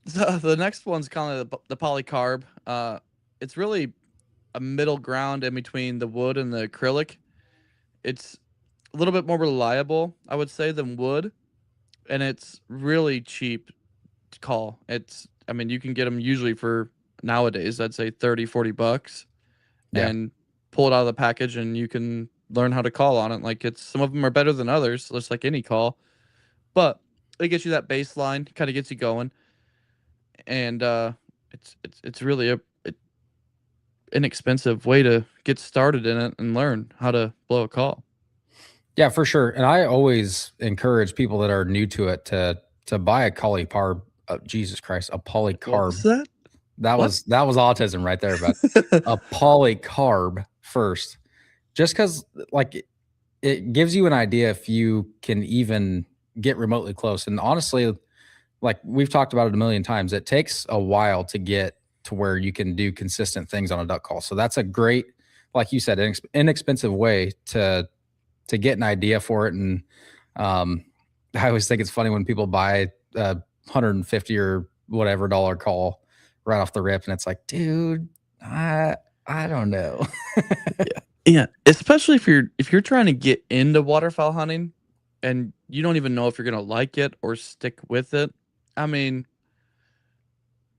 The next one's kind of the polycarb. It's really a middle ground in between the wood and the acrylic. It's a little bit more reliable, I would say, than wood, and it's really cheap to call. I mean, you can get them usually for nowadays, I'd say 30, $40 Yeah. and pull it out of the package and you can learn how to call on it. Like some of them are better than others, just like any call, but it gets you that baseline, kind of gets you going. And it's really a inexpensive way to get started in it and learn how to blow a call. Yeah, for sure. And I always encourage people that are new to it to buy a polycarb. Jesus Christ, a What was polycarb. that? That What? was autism right there, but a polycarb first, just because like it gives you an idea if you can even get remotely close. And honestly, like we've talked about it a million times, it takes a while to get to where you can do consistent things on a duck call. So that's a great, like you said, inexpensive way to get an idea for it. And I always think it's funny when people buy a 150 or whatever dollar call right off the rip, and it's like, dude, I don't know. Yeah. Yeah, especially if you're trying to get into waterfowl hunting and you don't even know if you're gonna like it or stick with it. I mean,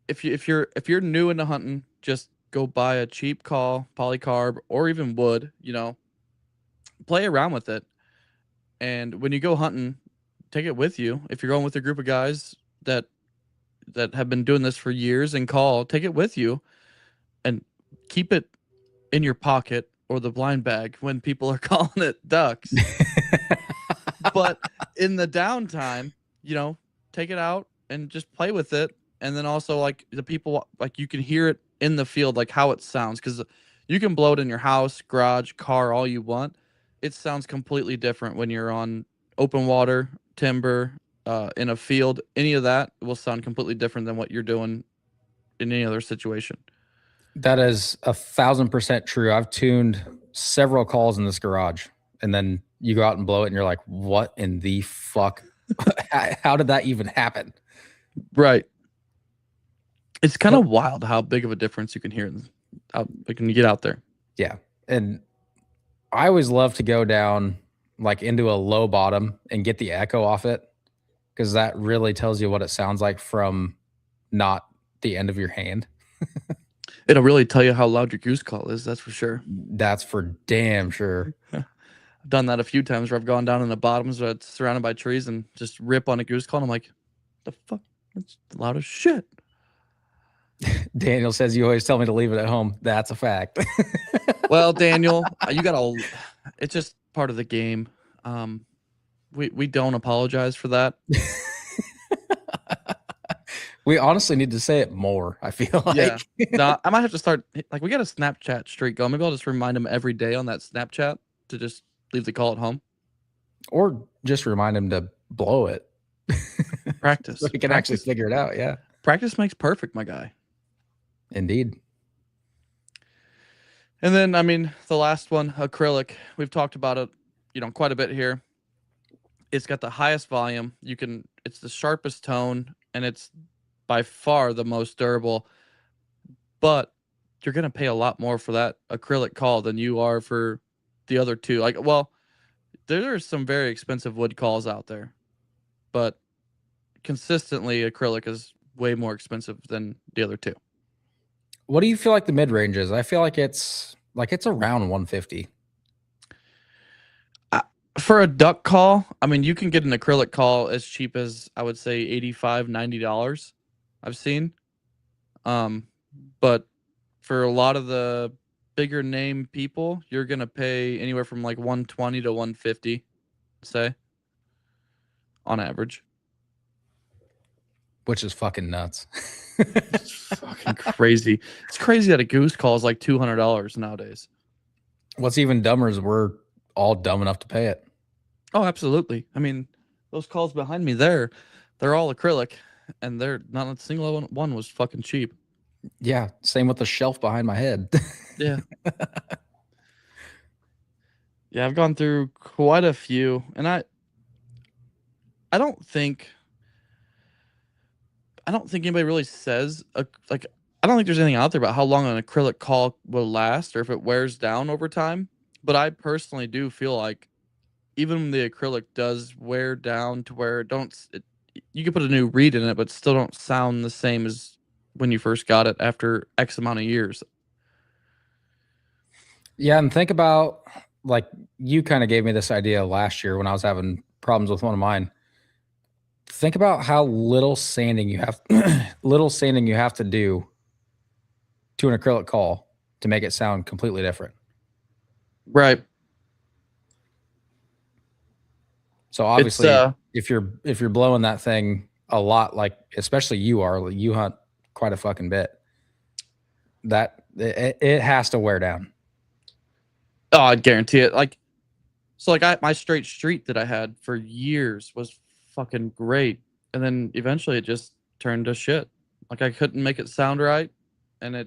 if you're new into hunting, just go buy a cheap call, polycarb, or even wood. Play around with it, and when you go hunting, take it with you. If you're going with a group of guys that have been doing this for years and call, take it with you and keep it in your pocket or the blind bag when people are calling it ducks. But in the downtime, take it out and just play with it. And then also like the people, like you can hear it in the field, like how it sounds. Cause you can blow it in your house, garage, car, all you want. It sounds completely different when you're on open water, timber, in a field. Any of that will sound completely different than what you're doing in any other situation. That is 1,000% true. I've tuned several calls in this garage, and then you go out and blow it, and you're like, "What in the fuck? How did that even happen?" Right. It's kind But of wild how big of a difference you can hear out, like when you get out there. yeah, and I always love to go down like into a low bottom and get the echo off it because that really tells you what it sounds like from not the end of your hand. It'll really tell you how loud your goose call is, that's for sure. That's for damn sure. I've done that a few times where I've gone down in the bottoms where it's surrounded by trees and just rip on a goose call. And I'm like, the fuck? That's loud as shit. Daniel says you always tell me to leave it at home. That's a fact. Well, Daniel, it's just part of the game. We don't apologize for that. We honestly need to say it more, I feel like. Yeah. No, I might have to start, like, we got a Snapchat streak going. Maybe I'll just remind him every day on that Snapchat to just leave the call at home. Or just remind him to blow it. Practice. So he can actually figure it out. Yeah. Practice makes perfect, my guy. Indeed. And then, I mean, the last one, acrylic. We've talked about it, quite a bit here. It's got the highest volume. It's the sharpest tone, and it's by far the most durable. But you're gonna pay a lot more for that acrylic call than you are for the other two. Like, well, there are some very expensive wood calls out there, but consistently acrylic is way more expensive than the other two. What do you feel like the mid range is? I feel like it's around 150. For a duck call, I mean, you can get an acrylic call as cheap as I would say $85, $90. I've seen. But for a lot of the bigger name people, you're gonna pay anywhere from like 120 to 150, say, on average. Which is fucking nuts. It's fucking crazy. It's crazy that a goose call is like $200 nowadays. What's even dumber is we're all dumb enough to pay it. Oh, absolutely. I mean, those calls behind me there, they're all acrylic, and they're not a single one was fucking cheap. Yeah, same with the shelf behind my head. Yeah. Yeah, I've gone through quite a few, and I don't think I don't think anybody really says like I don't think there's anything out there about how long an acrylic caul will last or if it wears down over time. But I personally do feel like even the acrylic does wear down to where it don't you can put a new reed in it, but still don't sound the same as when you first got it after X amount of years. Yeah, and think about, like, you kind of gave me this idea last year when I was having problems with one of mine. Think about how little sanding you have little sanding you have to do to an acrylic caul to make it sound completely different. Right. So obviously, if you're blowing that thing a lot, like especially you hunt quite a fucking bit, that it has to wear down. Oh, I guarantee it. Like, so like my straight street that I had for years was fucking great, and then eventually it just turned to shit. Like I couldn't make it sound right, and I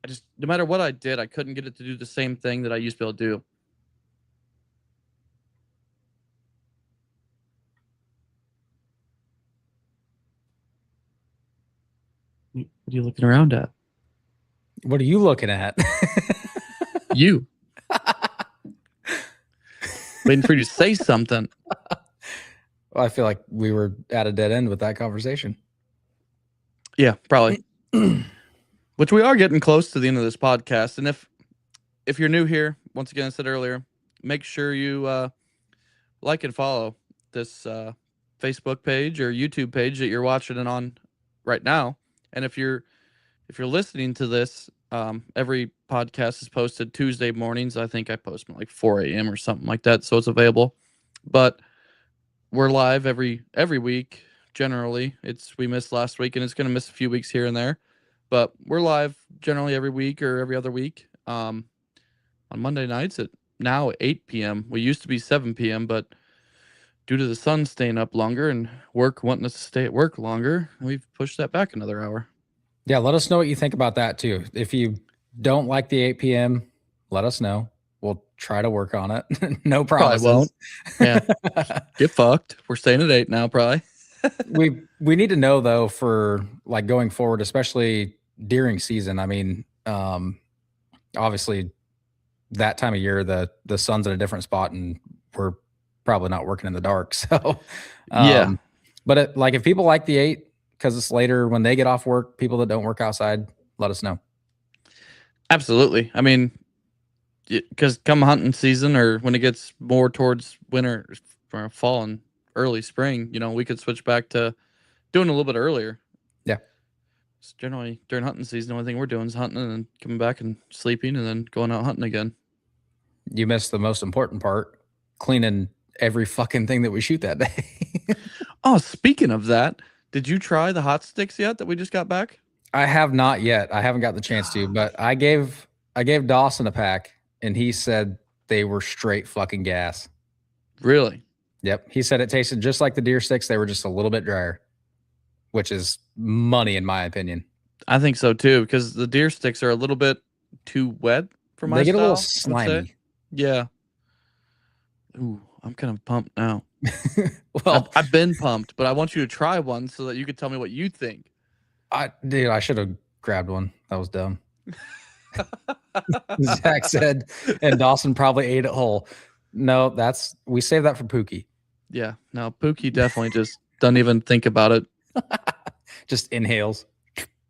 just no matter what I did, I couldn't get it to do the same thing that I used to be able to do. What are you looking around at? What are you looking at? You. Waiting for you to say something. Well, I feel like we were at a dead end with that conversation. Yeah, probably. Which we are getting close to the end of this podcast. And if you're new here, once again, I said earlier, make sure you like and follow this Facebook page or YouTube page that you're watching it on right now. And if you're listening to this, every podcast is posted Tuesday mornings. I think I post them at like 4 a.m. or something like that, so it's available. But we're live every week. Generally, we missed last week, and it's going to miss a few weeks here and there. But we're live generally every week or every other week. On Monday nights at now 8 p.m. We used to be 7 p.m., but due to the sun staying up longer and work wanting us to stay at work longer, we've pushed that back another hour. Yeah, let us know what you think about that too. If you don't like the 8 p.m., let us know. We'll try to work on it. No promises. Probably won't. Yeah. Get fucked. We're staying at 8 now, probably. we need to know though, for like going forward, especially during season. I mean, obviously that time of year the sun's at a different spot and we're probably not working in the dark. So yeah. But like if people like the 8 because it's later when they get off work, people that don't work outside, let us know. Absolutely. I mean, because come hunting season or when it gets more towards winter or fall and early spring, we could switch back to doing a little bit earlier. Yeah. So generally during hunting season, the only thing we're doing is hunting and then coming back and sleeping and then going out hunting again. You missed the most important part, cleaning every fucking thing that we shoot that day. Oh, speaking of that, did you try the hot sticks yet that we just got back? I have not yet. I haven't got the chance to, but I gave Dawson a pack and he said they were straight fucking gas. Really? Yep. He said it tasted just like the deer sticks. They were just a little bit drier, which is money in my opinion. I think so too, because the deer sticks are a little bit too wet for my style. They get a little slimy. Yeah. Ooh, I'm kind of pumped now. Well, I've been pumped, but I want you to try one so that you could tell me what you think. Dude, I should have grabbed one. That was dumb. Zach said, and Dawson probably ate it whole. No, we saved that for Pookie. Yeah, no, Pookie definitely just doesn't even think about it. Just inhales.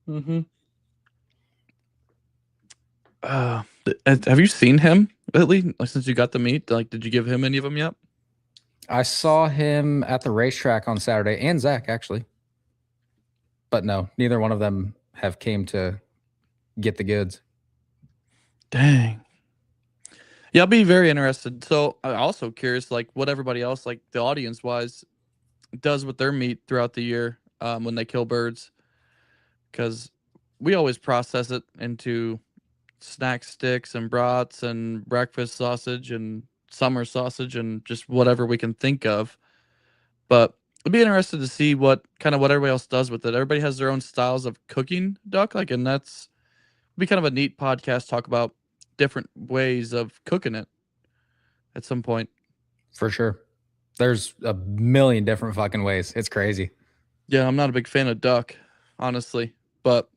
Mm-hmm. Have you seen him lately? Like, since you got the meat, like, did you give him any of them yet? I saw him at the racetrack on Saturday, and Zach actually, but no, neither one of them have came to get the goods. Dang. Yeah, I'll be very interested. So I'm also curious, like, what everybody else, like the audience wise, does with their meat throughout the year when they kill birds, because we always process it into snack sticks and brats and breakfast sausage and summer sausage and just whatever we can think of. But I'd be interested to see what everybody else does with it. Everybody has their own styles of cooking duck, like, and that's be kind of a neat podcast, talk about different ways of cooking it at some point. For sure. There's a million different fucking ways. It's crazy. Yeah, I'm not a big fan of duck, honestly, but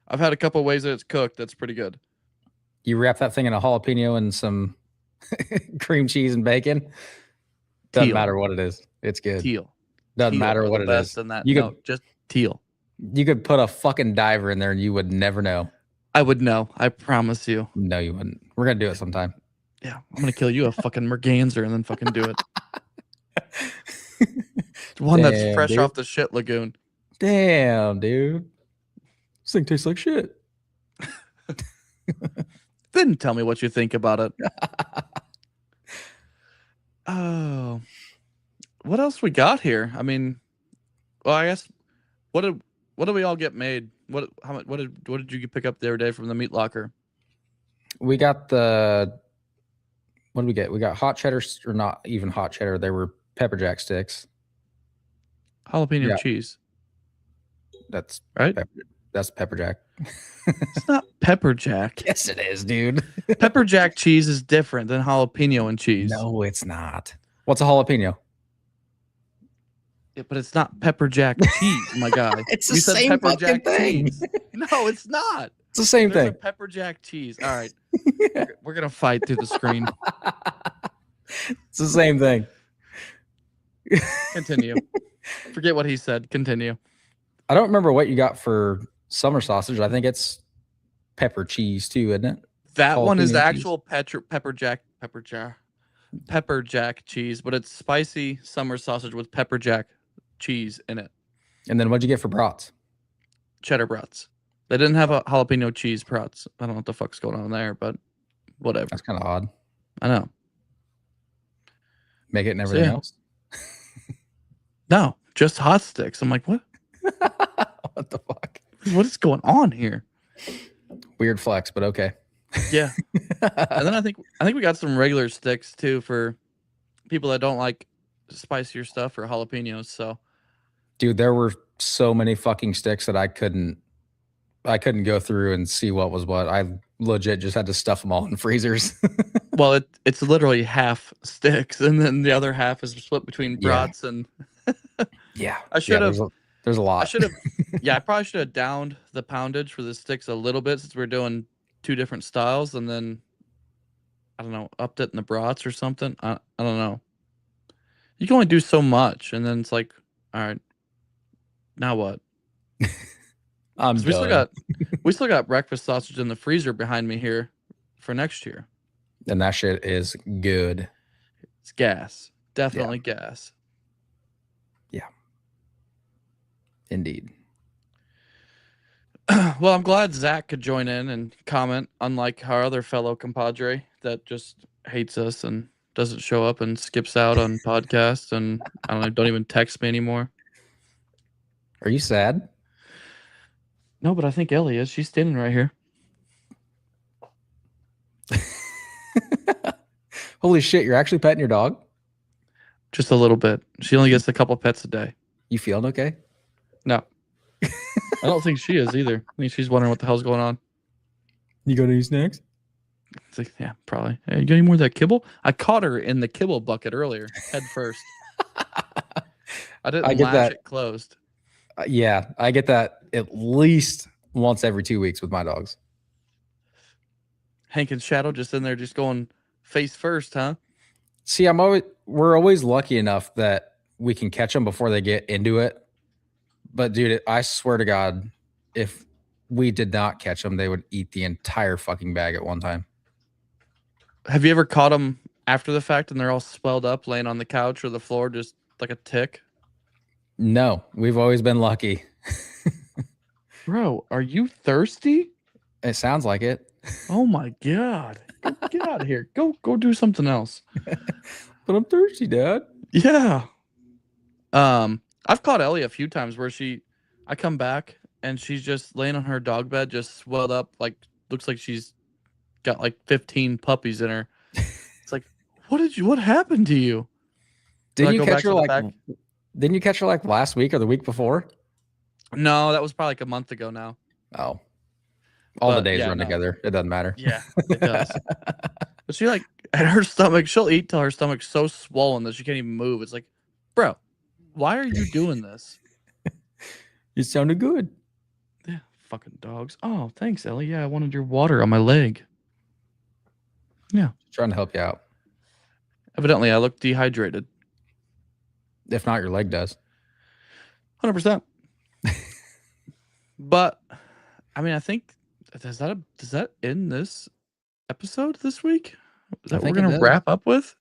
I've had a couple ways that it's cooked. That's pretty good. You wrap that thing in a jalapeno and some cream cheese and bacon. Doesn't Teal, matter what it is. It's good. teal, Doesn't teal matter are the what it best is. in that. You No, could just teal. you could put a fucking diver in there and you would never know. I would know. I promise you. No, you wouldn't. We're gonna do it sometime. Yeah, I'm gonna kill you a fucking merganser and then fucking do it. One that's Damn, fresh dude. off the shit lagoon. Damn, dude. This thing tastes like shit. Then tell me what you think about it. Oh, what else we got here? I mean, well, I guess what did we all get made? What did you pick up the other day from the meat locker? We got the what did we get? We got hot cheddar, or not even hot cheddar. They were pepper jack sticks. Jalapeno Yeah. cheese, That's right? That's pepper jack. It's not pepper jack. Yes, it is, dude. Pepper jack cheese is different than jalapeno and cheese. No, it's not. What's a jalapeno? Yeah, but it's not pepper jack cheese, my guy. It's the You said same pepper fucking jack thing. cheese. No, it's not. It's the same There's a thing. pepper jack cheese. All right, we're gonna fight through the screen. It's the same thing. Continue. Forget what he said. Continue. I don't remember what you got for summer sausage. I think it's pepper cheese too, isn't it? That one is Jalapeno the cheese. actual pepper jack cheese, but it's spicy summer sausage with pepper jack cheese in it. And then what'd you get for brats? Cheddar brats. They didn't have a jalapeno cheese brats. I don't know what the fuck's going on there, but whatever. That's kind of odd. I know. Make it and everything yeah. else. No, just hot sticks. I'm like, what? What the fuck? What is going on here? Weird flex, but okay. Yeah. And then I think we got some regular sticks too for people that don't like spicier stuff or jalapenos. So, dude, there were so many fucking sticks that I couldn't go through and see what was what. I legit just had to stuff them all in freezers. well, it's literally half sticks, and then the other half is split between brats and. Yeah, I should have. There's a lot. I should have. Yeah, I probably should have downed the poundage for the sticks a little bit since we're doing two different styles, and then I don't know, upped it in the brats or something. I don't know. You can only do so much, and then it's like, all right, now what? We still got breakfast sausage in the freezer behind me here for next year. And that shit is good. It's gas. Definitely gas. Yeah. Indeed. Well, I'm glad Zach could join in and comment, unlike our other fellow compadre that just hates us and doesn't show up and skips out on podcasts and I don't even text me anymore. Are you sad? No, but I think Ellie is. She's standing right here. Holy shit, you're actually petting your dog? Just a little bit. She only gets a couple pets a day. You feeling okay? No. I don't think she is either. I think she's wondering what the hell's going on. You got any snacks? It's like, yeah, probably. Hey, you got any more of that kibble? I caught her in the kibble bucket earlier, head first. I didn't latch it closed. Yeah, I get that at least once every 2 weeks with my dogs. Hank and Shadow just in there just going face first, huh? See, we're always lucky enough that we can catch them before they get into it. But dude, I swear to God, if we did not catch them, they would eat the entire fucking bag at one time. Have you ever caught them after the fact and they're all swelled up laying on the couch or the floor just like a tick? No, we've always been lucky. Bro, are you thirsty? It sounds like it. Oh my God. Get out of here. Go do something else. But I'm thirsty, Dad. Yeah. I've caught Ellie a few times where I come back and she's just laying on her dog bed, just swelled up, like looks like she's got like 15 puppies in her. It's like, what happened to you? Didn't you catch her like last week or the week before? No, that was probably like a month ago now. Oh. All the days run together. It doesn't matter. Yeah, it does. But she like at her stomach, she'll eat till her stomach's so swollen that she can't even move. It's like, bro, why are you doing this? You sounded good. Yeah, fucking dogs. Oh, thanks, Ellie. Yeah, I wanted your water on my leg. Yeah. Trying to help you out. Evidently, I look dehydrated. If not, your leg does. 100%. But, I mean, I think, does that end this episode this week? Is that what we're going to wrap up with?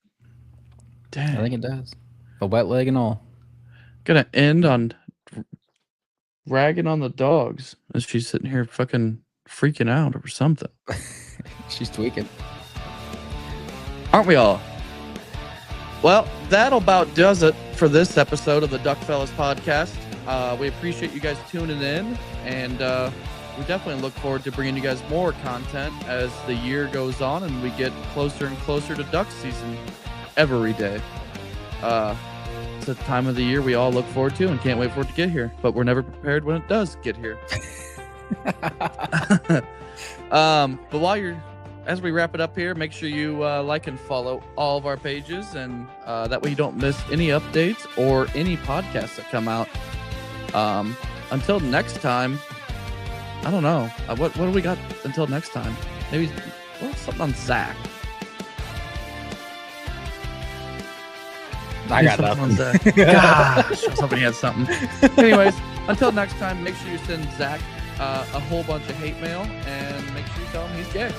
Dang. I think it does. A wet leg and all. Gonna end on ragging on the dogs as she's sitting here fucking freaking out or something. She's tweaking. Aren't we all? Well, that about does it for this episode of the Duckfellas podcast. We appreciate you guys tuning in, and we definitely look forward to bringing you guys more content as the year goes on and we get closer and closer to duck season every day. It's a time of the year we all look forward to and can't wait for it to get here, but we're never prepared when it does get here. But as we wrap it up here, make sure you like and follow all of our pages, and that way you don't miss any updates or any podcasts that come out. Until next time, I don't know. What do we got until next time? Maybe something on Zach. I got nothing. Gosh, I was hoping he had something. Anyways, until next time, make sure you send Zach a whole bunch of hate mail and make sure you tell him he's gay.